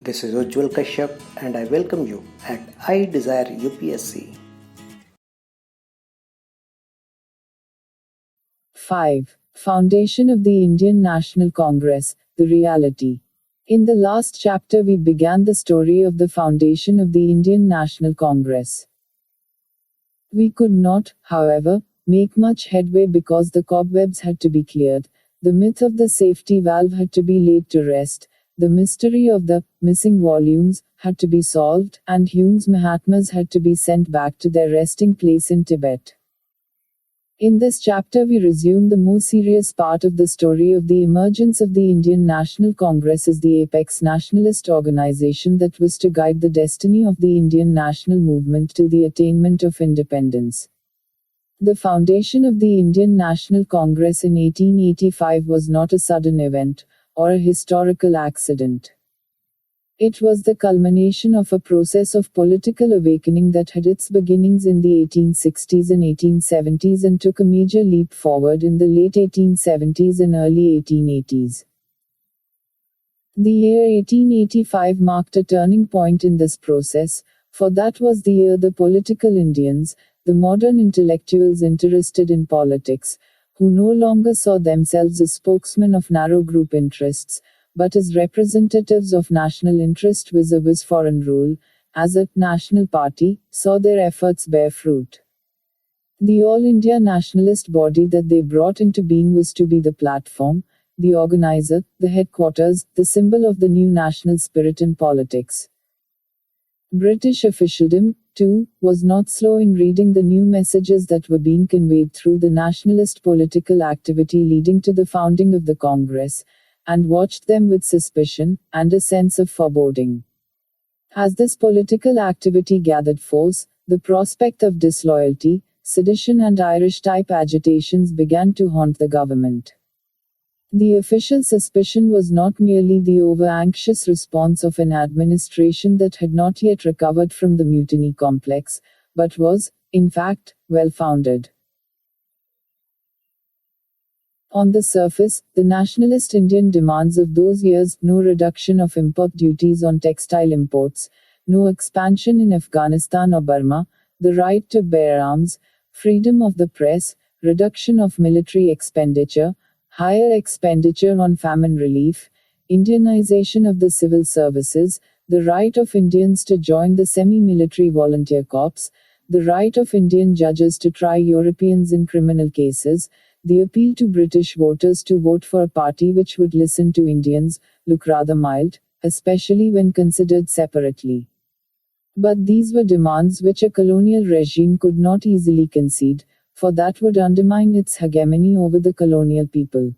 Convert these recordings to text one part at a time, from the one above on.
This is Ujjwal Kashyap and I welcome you at iDesireUPSC. 5. Foundation of the Indian National Congress, the reality. In the last chapter we began the story of the foundation of the Indian National Congress. We could not, however, make much headway because the cobwebs had to be cleared, the myth of the safety valve had to be laid to rest, the mystery of the missing volumes had to be solved, and Hume's Mahatmas had to be sent back to their resting place in Tibet. In this chapter we resume the more serious part of the story of the emergence of the Indian National Congress as the apex nationalist organization that was to guide the destiny of the Indian national movement till the attainment of independence. The foundation of the Indian National Congress in 1885 was not a sudden event, or a historical accident. It was the culmination of a process of political awakening that had its beginnings in the 1860s and 1870s and took a major leap forward in the late 1870s and early 1880s. The year 1885 marked a turning point in this process, for that was the year the political Indians, the modern intellectuals interested in politics, who no longer saw themselves as spokesmen of narrow group interests, but as representatives of national interest vis-a-vis foreign rule, as a national party, saw their efforts bear fruit. The All India nationalist body that they brought into being was to be the platform, the organizer, the headquarters, the symbol of the new national spirit in politics. British officialdom, too, was not slow in reading the new messages that were being conveyed through the nationalist political activity leading to the founding of the Congress, and watched them with suspicion, and a sense of foreboding. As this political activity gathered force, the prospect of disloyalty, sedition and Irish-type agitations began to haunt the government. The official suspicion was not merely the over-anxious response of an administration that had not yet recovered from the mutiny complex, but was, in fact, well-founded. On the surface, the nationalist Indian demands of those years, no reduction of import duties on textile imports, no expansion in Afghanistan or Burma, the right to bear arms, freedom of the press, reduction of military expenditure, higher expenditure on famine relief, Indianization of the civil services, the right of Indians to join the semi-military volunteer corps, the right of Indian judges to try Europeans in criminal cases, the appeal to British voters to vote for a party which would listen to Indians, look rather mild, especially when considered separately. But these were demands which a colonial regime could not easily concede, for that would undermine its hegemony over the colonial people.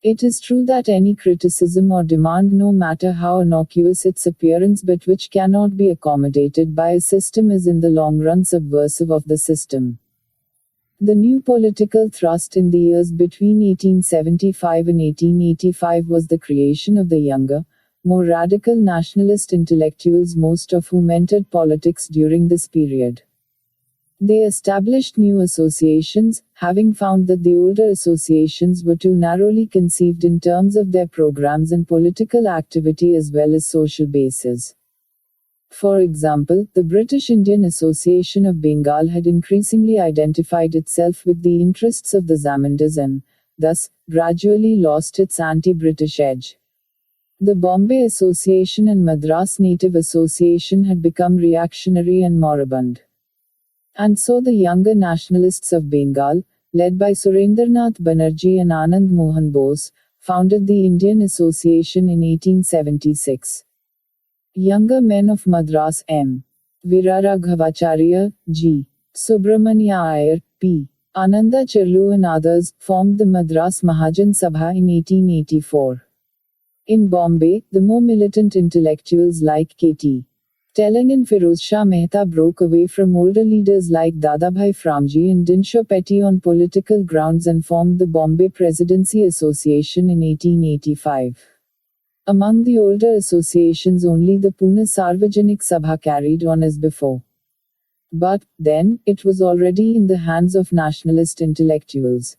It is true that any criticism or demand, no matter how innocuous its appearance but which cannot be accommodated by a system, is in the long run subversive of the system. The new political thrust in the years between 1875 and 1885 was the creation of the younger, more radical nationalist intellectuals, most of whom entered politics during this period. They established new associations, having found that the older associations were too narrowly conceived in terms of their programs and political activity as well as social bases. For example, the British Indian Association of Bengal had increasingly identified itself with the interests of the Zamindars and, thus, gradually lost its anti-British edge. The Bombay Association and Madras Native Association had become reactionary and moribund. And so the younger nationalists of Bengal, led by Surendranath Banerjee and Anand Mohan Bose, founded the Indian Association in 1876. Younger men of Madras M. Viraraghavacharya, G. Subramanya Iyer, P. Ananda Charlu and others, formed the Madras Mahajan Sabha in 1884. In Bombay, the more militant intellectuals like K.T. Telang and Firoz Shah Mehta broke away from older leaders like Dadabhai Framji and Dinshaw Petty on political grounds and formed the Bombay Presidency Association in 1885. Among the older associations only the Pune Sarvajanik Sabha carried on as before. But, then, it was already in the hands of nationalist intellectuals.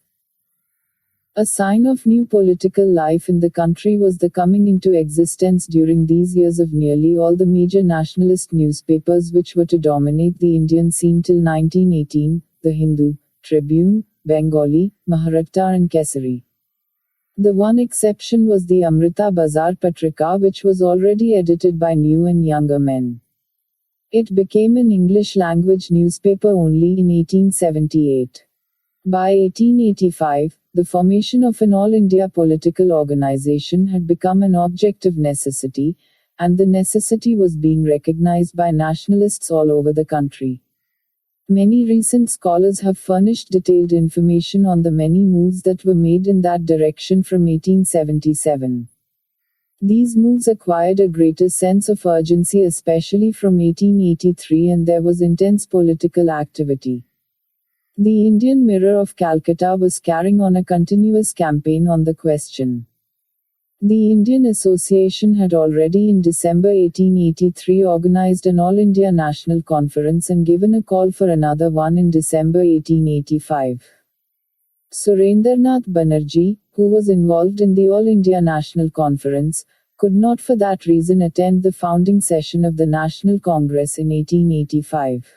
A sign of new political life in the country was the coming into existence during these years of nearly all the major nationalist newspapers which were to dominate the Indian scene till 1918, the Hindu, Tribune, Bengali, Maharatha and Kesari. The one exception was the Amrita Bazar Patrika, which was already edited by new and younger men. It became an English-language newspaper only in 1878. By 1885, the formation of an all-India political organization had become an object of necessity, and the necessity was being recognized by nationalists all over the country. Many recent scholars have furnished detailed information on the many moves that were made in that direction from 1877. These moves acquired a greater sense of urgency especially from 1883, and there was intense political activity. The Indian Mirror of Calcutta was carrying on a continuous campaign on the question. The Indian Association had already in December 1883 organized an All India National Conference and given a call for another one in December 1885. Surendranath Banerjee, who was involved in the All India National Conference, could not for that reason attend the founding session of the National Congress in 1885.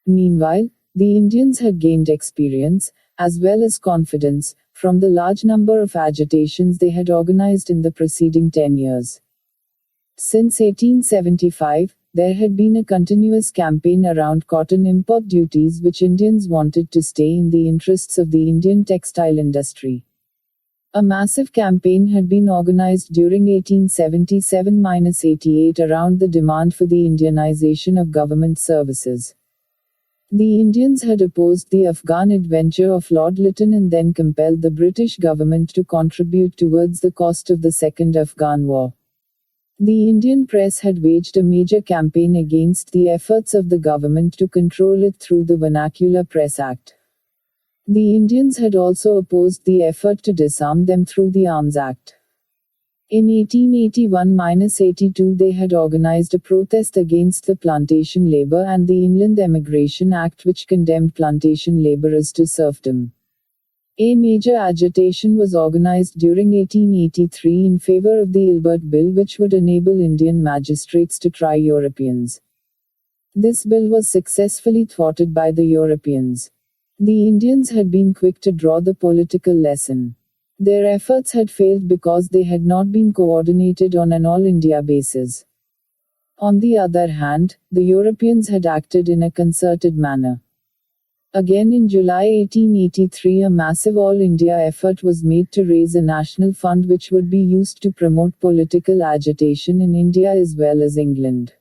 Meanwhile, the Indians had gained experience, as well as confidence, from the large number of agitations they had organized in the preceding 10 years. Since 1875, there had been a continuous campaign around cotton import duties which Indians wanted to stay in the interests of the Indian textile industry. A massive campaign had been organized during 1877-88 around the demand for the Indianization of government services. The Indians had opposed the Afghan adventure of Lord Lytton and then compelled the British government to contribute towards the cost of the Second Afghan War. The Indian press had waged a major campaign against the efforts of the government to control it through the Vernacular Press Act. The Indians had also opposed the effort to disarm them through the Arms Act. In 1881-82 they had organized a protest against the Plantation Labor and the Inland Emigration Act which condemned plantation laborers to serfdom. A major agitation was organized during 1883 in favor of the Ilbert Bill which would enable Indian magistrates to try Europeans. This bill was successfully thwarted by the Europeans. The Indians had been quick to draw the political lesson. Their efforts had failed because they had not been coordinated on an all-India basis. On the other hand, the Europeans had acted in a concerted manner. Again in July 1883 a massive all-India effort was made to raise a national fund which would be used to promote political agitation in India as well as England.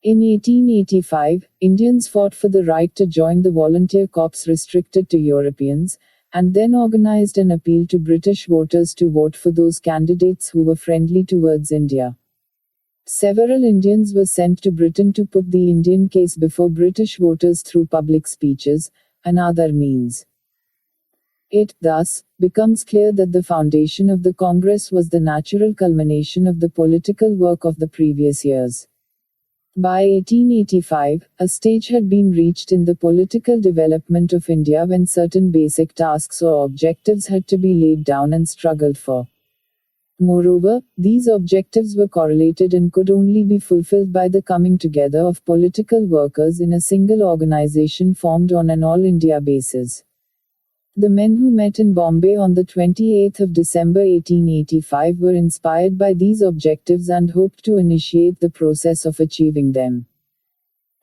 In 1885, Indians fought for the right to join the volunteer corps restricted to Europeans, and then organized an appeal to British voters to vote for those candidates who were friendly towards India. Several Indians were sent to Britain to put the Indian case before British voters through public speeches, and other means. It, thus, becomes clear that the foundation of the Congress was the natural culmination of the political work of the previous years. By 1885, a stage had been reached in the political development of India when certain basic tasks or objectives had to be laid down and struggled for. Moreover, these objectives were correlated and could only be fulfilled by the coming together of political workers in a single organization formed on an all-India basis. The men who met in Bombay on the 28th of December 1885 were inspired by these objectives and hoped to initiate the process of achieving them.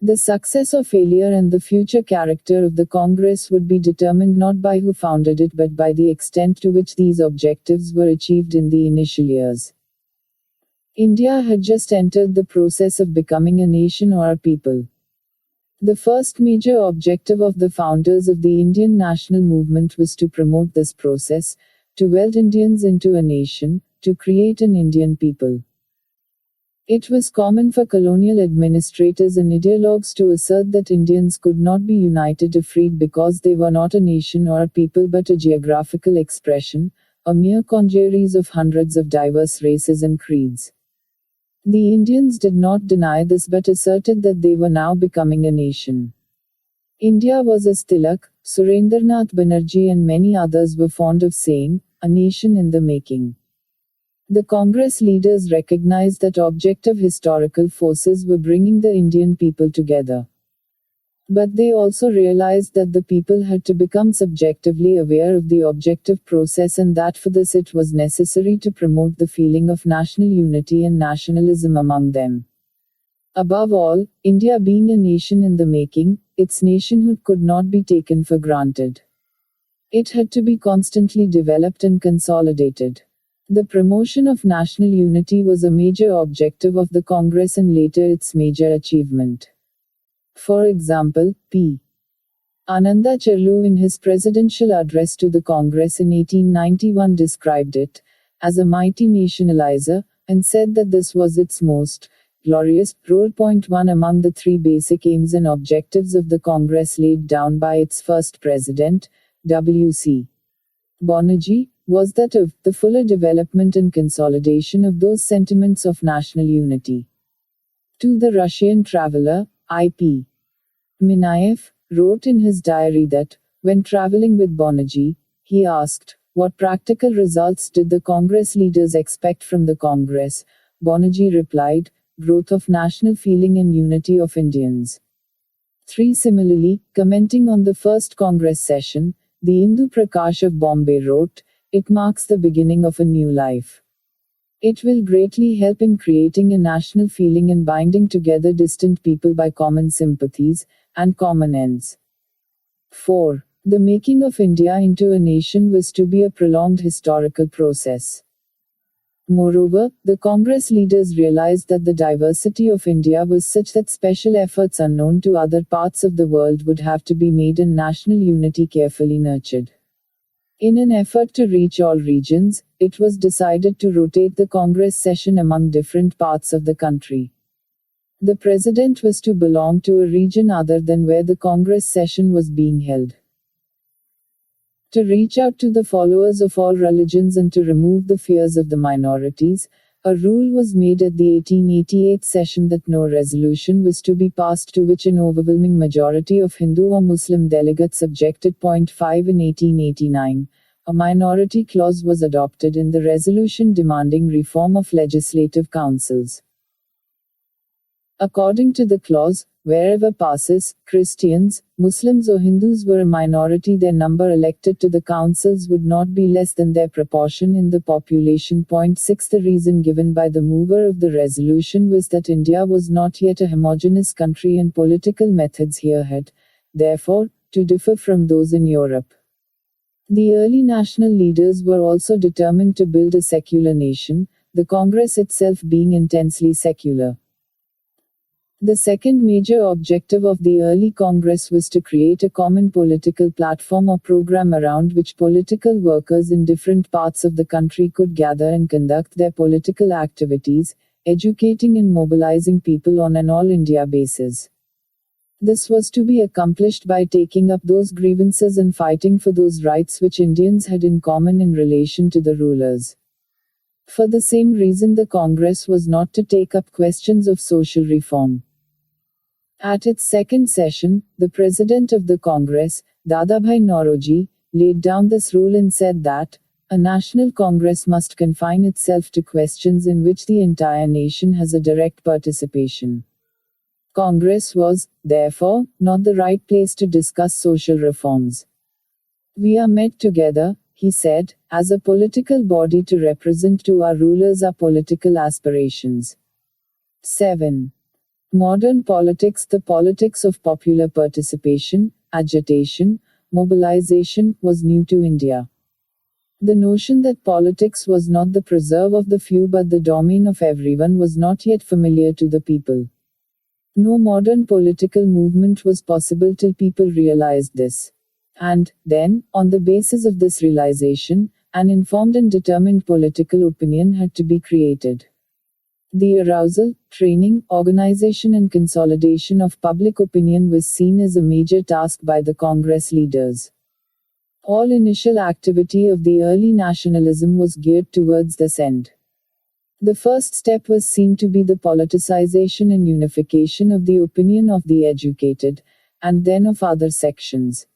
The success or failure and the future character of the Congress would be determined not by who founded it but by the extent to which these objectives were achieved in the initial years. India had just entered the process of becoming a nation or a people. The first major objective of the founders of the Indian national movement was to promote this process, to weld Indians into a nation, to create an Indian people. It was common for colonial administrators and ideologues to assert that Indians could not be united or freed because they were not a nation or a people but a geographical expression, a mere congeries of hundreds of diverse races and creeds. The Indians did not deny this but asserted that they were now becoming a nation. India was, as Tilak, Surendranath Banerjee and many others were fond of saying, a nation in the making. The Congress leaders recognized that objective historical forces were bringing the Indian people together. But they also realized that the people had to become subjectively aware of the objective process, and that for this it was necessary to promote the feeling of national unity and nationalism among them. Above all, India being a nation in the making, its nationhood could not be taken for granted. It had to be constantly developed and consolidated. The promotion of national unity was a major objective of the Congress and later its major achievement. For example, P. Anandacharlu in his presidential address to the Congress in 1891 described it as a mighty nationalizer, and said that this was its most glorious role. 1 Among the three basic aims and objectives of the Congress laid down by its first president, W.C. Banerjee, was that of the fuller development and consolidation of those sentiments of national unity. To the Russian traveler, I.P. Minaev wrote in his diary that, when traveling with Banerjee, he asked, what practical results did the Congress leaders expect from the Congress? Banerjee replied, growth of national feeling and unity of Indians. 3 Similarly, commenting on the first Congress session, the Hindu Prakash of Bombay wrote, it marks the beginning of a new life. It will greatly help in creating a national feeling and binding together distant people by common sympathies and common ends. 4. The making of India into a nation was to be a prolonged historical process. Moreover, the Congress leaders realized that the diversity of India was such that special efforts unknown to other parts of the world would have to be made and national unity carefully nurtured. In an effort to reach all regions, it was decided to rotate the Congress session among different parts of the country. The president was to belong to a region other than where the Congress session was being held. To reach out to the followers of all religions and to remove the fears of the minorities, a rule was made at the 1888 session that no resolution was to be passed to which an overwhelming majority of Hindu or Muslim delegates objected. 5 In 1889, a minority clause was adopted in the resolution demanding reform of legislative councils. According to the clause, wherever passes, Christians, Muslims or Hindus were a minority, their number elected to the councils would not be less than their proportion in the population. 6 The reason given by the mover of the resolution was that India was not yet a homogeneous country and political methods here had, therefore, to differ from those in Europe. The early national leaders were also determined to build a secular nation, the Congress itself being intensely secular. The second major objective of the early Congress was to create a common political platform or program around which political workers in different parts of the country could gather and conduct their political activities, educating and mobilizing people on an all-India basis. This was to be accomplished by taking up those grievances and fighting for those rights which Indians had in common in relation to the rulers. For the same reason, the Congress was not to take up questions of social reform. At its second session, the President of the Congress, Dadabhai Naoroji, laid down this rule and said that, a national Congress must confine itself to questions in which the entire nation has a direct participation. Congress was, therefore, not the right place to discuss social reforms. We are met together, he said, as a political body to represent to our rulers our political aspirations. 7. Modern politics. The politics of popular participation, agitation, mobilization, was new to India. The notion that politics was not the preserve of the few but the domain of everyone was not yet familiar to the people. No modern political movement was possible till people realized this. And, then, on the basis of this realization, an informed and determined political opinion had to be created. The arousal, training, organization and consolidation of public opinion was seen as a major task by the Congress leaders. All initial activity of the early nationalism was geared towards this end. The first step was seen to be the politicization and unification of the opinion of the educated, and then of other sections.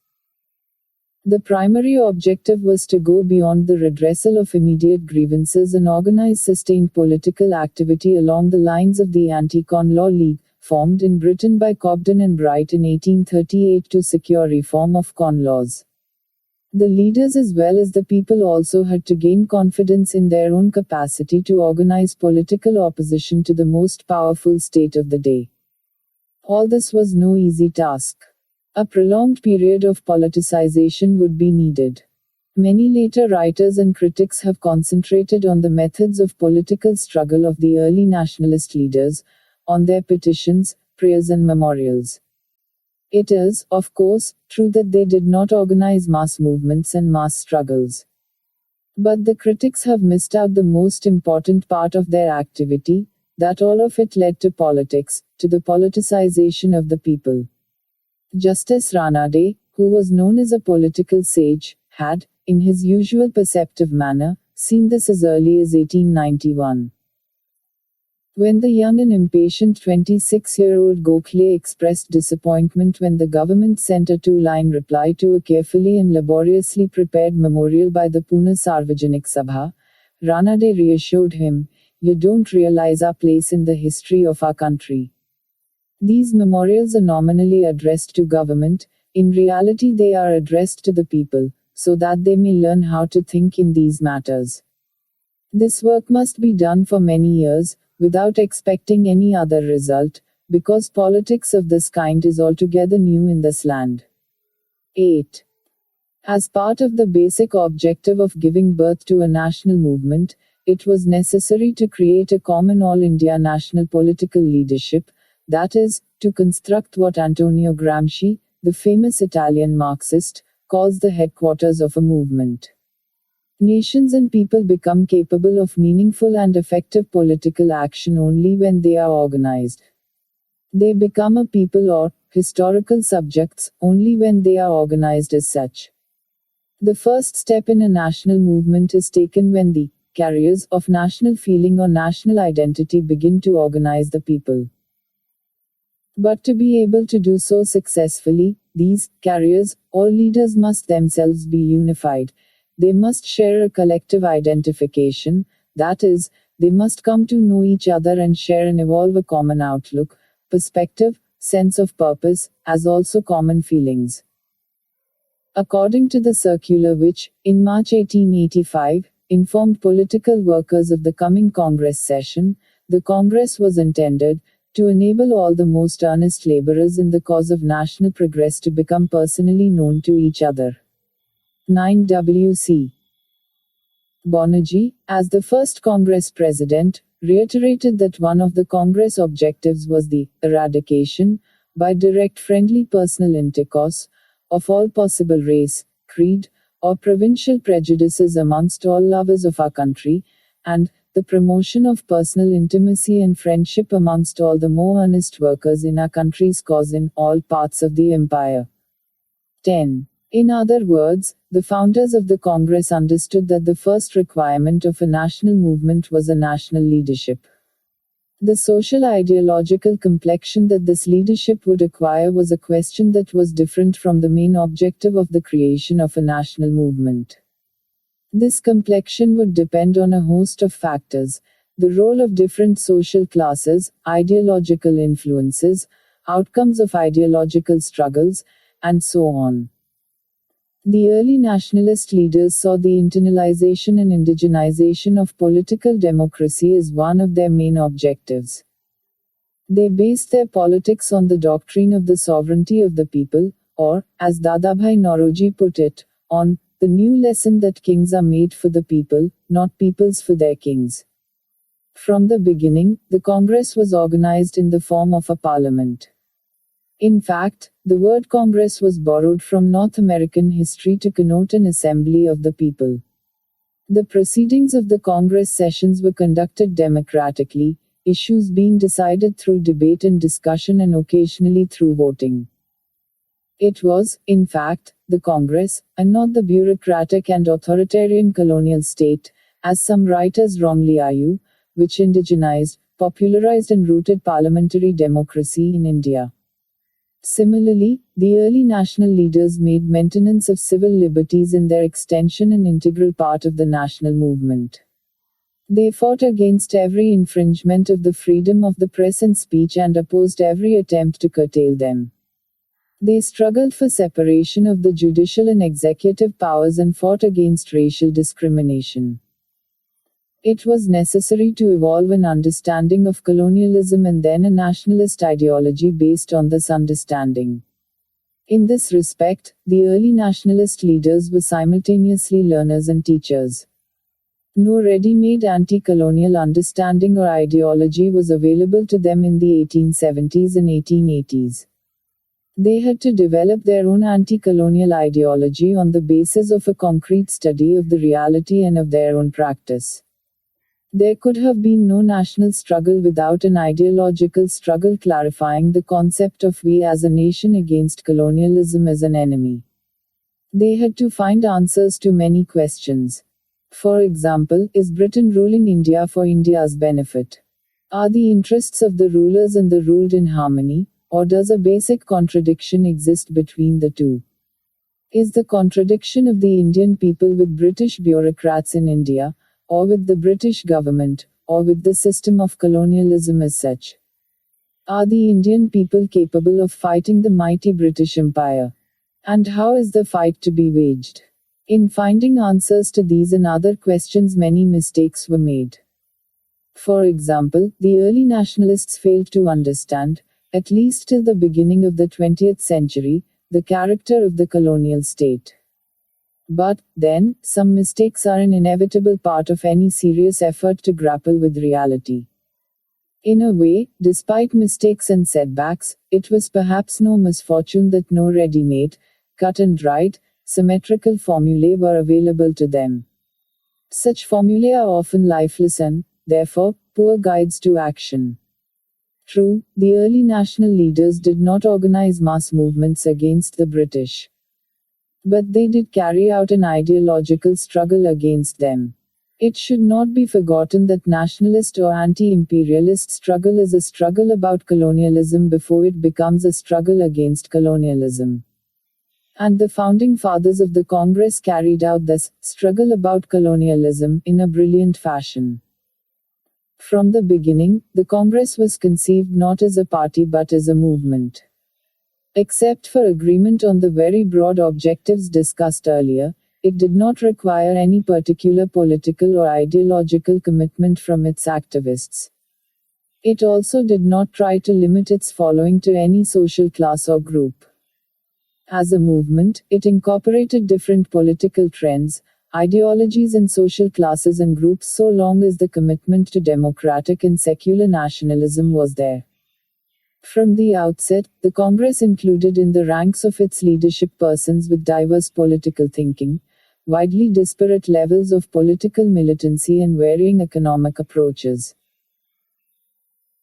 The primary objective was to go beyond the redressal of immediate grievances and organize sustained political activity along the lines of the Anti-Con Law League, formed in Britain by Cobden and Bright in 1838 to secure reform of con laws. The leaders as well as the people also had to gain confidence in their own capacity to organize political opposition to the most powerful state of the day. All this was no easy task. A prolonged period of politicization would be needed. Many later writers and critics have concentrated on the methods of political struggle of the early nationalist leaders, on their petitions, prayers and memorials. It is, of course, true that they did not organize mass movements and mass struggles. But the critics have missed out the most important part of their activity, that all of it led to politics, to the politicization of the people. Justice Ranade, who was known as a political sage, had, in his usual perceptive manner, seen this as early as 1891. When the young and impatient 26-year-old Gokhale expressed disappointment when the government sent a two-line reply to a carefully and laboriously prepared memorial by the Pune Sarvajanik Sabha, Ranade reassured him, "You don't realize our place in the history of our country. These memorials are nominally addressed to government, in reality they are addressed to the people, so that they may learn how to think in these matters. This work must be done for many years, without expecting any other result, because politics of this kind is altogether new in this land." 8. As part of the basic objective of giving birth to a national movement, it was necessary to create a common all-India national political leadership, that is, to construct what Antonio Gramsci, the famous Italian Marxist, calls the headquarters of a movement. Nations and people become capable of meaningful and effective political action only when they are organized. They become a people or historical subjects only when they are organized as such. The first step in a national movement is taken when the carriers of national feeling or national identity begin to organize the people. But to be able to do so successfully, these carriers, or leaders, must themselves be unified. They must share a collective identification, that is, they must come to know each other and share and evolve a common outlook, perspective, sense of purpose, as also common feelings. According to the circular which, in March 1885, informed political workers of the coming Congress session, the Congress was intended to enable all the most earnest laborers in the cause of national progress to become personally known to each other. 9. W.C. Banerjee, as the first Congress president, reiterated that one of the Congress objectives was the eradication, by direct friendly personal intercourse, of all possible race, creed, or provincial prejudices amongst all lovers of our country, and the promotion of personal intimacy and friendship amongst all the more earnest workers in our country's cause in all parts of the empire. 10. In other words, the founders of the Congress understood that the first requirement of a national movement was a national leadership. The social ideological complexion that this leadership would acquire was a question that was different from the main objective of the creation of a national movement. This complexion would depend on a host of factors: the role of different social classes, ideological influences, outcomes of ideological struggles, and so on. The early nationalist leaders saw the internalization and indigenization of political democracy as one of their main objectives. They based their politics on the doctrine of the sovereignty of the people, or, as Dadabhai Nauroji put it, on the new lesson that kings are made for the people, not peoples for their kings. From the beginning, the Congress was organized in the form of a parliament. In fact, the word Congress was borrowed from North American history to connote an assembly of the people. The proceedings of the Congress sessions were conducted democratically, issues being decided through debate and discussion and occasionally through voting. It was, in fact, the Congress, and not the bureaucratic and authoritarian colonial state, as some writers wrongly argue, which indigenized, popularized and rooted parliamentary democracy in India. Similarly, the early national leaders made maintenance of civil liberties in their extension an integral part of the national movement. They fought against every infringement of the freedom of the press and speech and opposed every attempt to curtail them. They struggled for separation of the judicial and executive powers and fought against racial discrimination. It was necessary to evolve an understanding of colonialism and then a nationalist ideology based on this understanding. In this respect, the early nationalist leaders were simultaneously learners and teachers. No ready-made anti-colonial understanding or ideology was available to them in the 1870s and 1880s. They had to develop their own anti-colonial ideology on the basis of a concrete study of the reality and of their own practice. There could have been no national struggle without an ideological struggle clarifying the concept of we as a nation against colonialism as an enemy. They had to find answers to many questions. For example, is Britain ruling India for India's benefit? Are the interests of the rulers and the ruled in harmony, or does a basic contradiction exist between the two? Is the contradiction of the Indian people with British bureaucrats in India, or with the British government, or with the system of colonialism as such? Are the Indian people capable of fighting the mighty British Empire? And how is the fight to be waged? In finding answers to these and other questions, many mistakes were made. For example, the early nationalists failed to understand, at least till the beginning of the 20th century, the character of the colonial state. But, then, some mistakes are an inevitable part of any serious effort to grapple with reality. In a way, despite mistakes and setbacks, it was perhaps no misfortune that no ready-made, cut and dried, symmetrical formulae were available to them. Such formulae are often lifeless and, therefore, poor guides to action. True, the early national leaders did not organize mass movements against the British. But they did carry out an ideological struggle against them. It should not be forgotten that nationalist or anti-imperialist struggle is a struggle about colonialism before it becomes a struggle against colonialism. And the founding fathers of the Congress carried out this struggle about colonialism in a brilliant fashion. From the beginning, the Congress was conceived not as a party but as a movement. Except for agreement on the very broad objectives discussed earlier, it did not require any particular political or ideological commitment from its activists. It also did not try to limit its following to any social class or group. As a movement, it incorporated different political trends, ideologies and social classes and groups so long as the commitment to democratic and secular nationalism was there. From the outset, the Congress included in the ranks of its leadership persons with diverse political thinking, widely disparate levels of political militancy and varying economic approaches.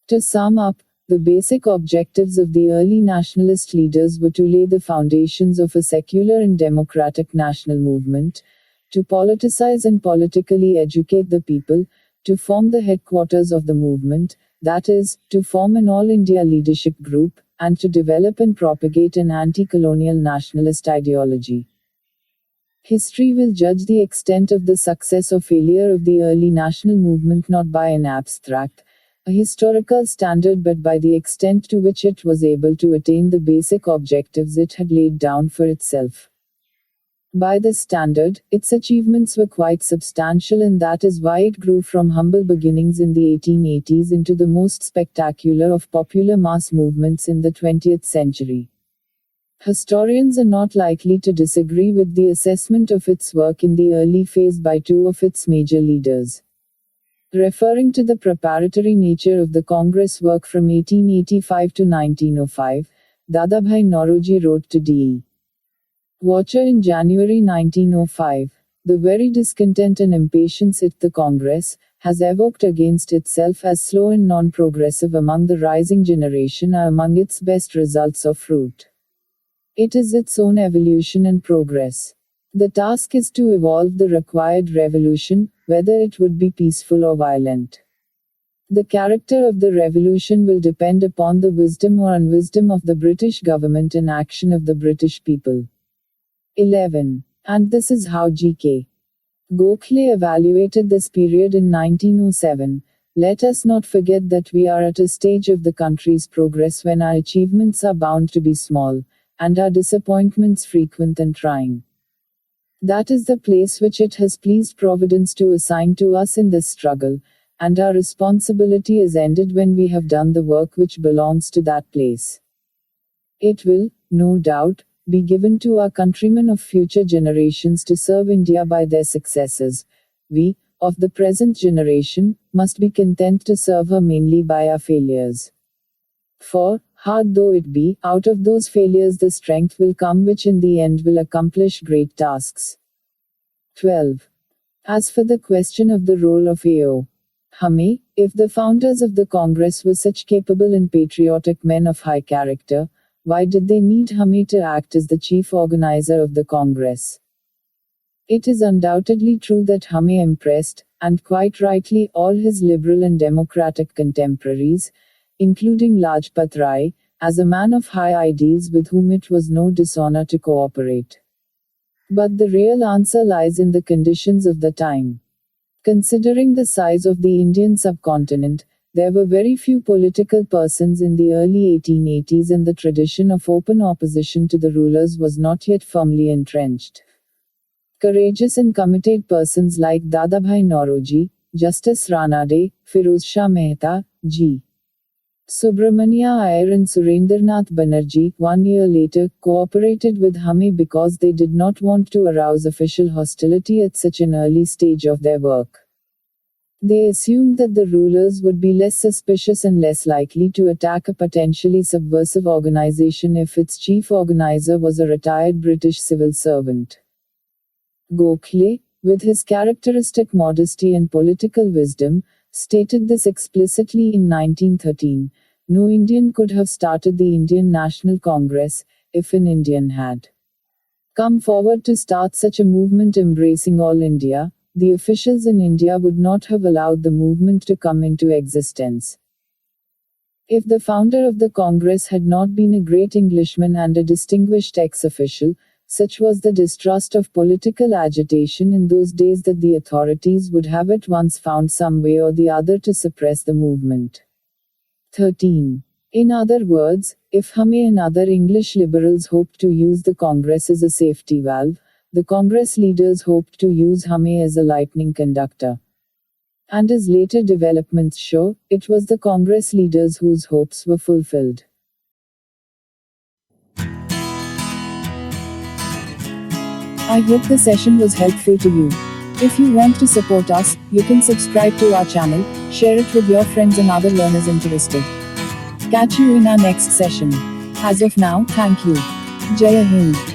To sum up, the basic objectives of the early nationalist leaders were to lay the foundations of a secular and democratic national movement, to politicize and politically educate the people, to form the headquarters of the movement, that is, to form an all-India leadership group, and to develop and propagate an anti-colonial nationalist ideology. History will judge the extent of the success or failure of the early national movement not by an abstract, a historical standard but by the extent to which it was able to attain the basic objectives it had laid down for itself. By this standard, its achievements were quite substantial, and that is why it grew from humble beginnings in the 1880s into the most spectacular of popular mass movements in the 20th century. Historians are not likely to disagree with the assessment of its work in the early phase by two of its major leaders. Referring to the preparatory nature of the Congress work from 1885 to 1905, Dadabhai Nauroji wrote to D.E. Watcher in January 1905, "The very discontent and impatience it the Congress has evoked against itself as slow and non-progressive among the rising generation are among its best results of fruit. It is its own evolution and progress. The task is to evolve the required revolution, whether it would be peaceful or violent. The character of the revolution will depend upon the wisdom or unwisdom of the British government and action of the British people. 11. And this is how G.K. Gokhale evaluated this period in 1907. Let us not forget that we are at a stage of the country's progress when our achievements are bound to be small, and our disappointments frequent and trying. That is the place which it has pleased Providence to assign to us in this struggle, and our responsibility is ended when we have done the work which belongs to that place. It will, no doubt, be given to our countrymen of future generations to serve India by their successes. We, of the present generation, must be content to serve her mainly by our failures. For, hard though it be, out of those failures the strength will come which in the end will accomplish great tasks. 12. As for the question of the role of A.O. Hame, if the founders of the Congress were such capable and patriotic men of high character, why did they need Hame to act as the chief organizer of the Congress? It is undoubtedly true that Hame impressed, and quite rightly, all his liberal and democratic contemporaries, including Lajpat Rai, as a man of high ideals with whom it was no dishonor to cooperate. But the real answer lies in the conditions of the time. Considering the size of the Indian subcontinent, there were very few political persons in the early 1880s and the tradition of open opposition to the rulers was not yet firmly entrenched. Courageous and committed persons like Dadabhai Nauroji, Justice Ranade, Firoz Shah Mehta, G. Subramania Iyer and Surendranath Banerjee, 1 year later, cooperated with Hame because they did not want to arouse official hostility at such an early stage of their work. They assumed that the rulers would be less suspicious and less likely to attack a potentially subversive organization if its chief organizer was a retired British civil servant. Gokhale, with his characteristic modesty and political wisdom, stated this explicitly in 1913. No Indian could have started the Indian National Congress, if an Indian had come forward to start such a movement embracing all India. The officials in India would not have allowed the movement to come into existence. If the founder of the Congress had not been a great Englishman and a distinguished ex-official, such was the distrust of political agitation in those days that the authorities would have at once found some way or the other to suppress the movement. 13. In other words, if Hame and other English liberals hoped to use the Congress as a safety valve, the Congress leaders hoped to use Hame as a lightning conductor. And as later developments show, it was the Congress leaders whose hopes were fulfilled. I hope the session was helpful to you. If you want to support us, you can subscribe to our channel, share it with your friends and other learners interested. Catch you in our next session. As of now, thank you. Jai Hind.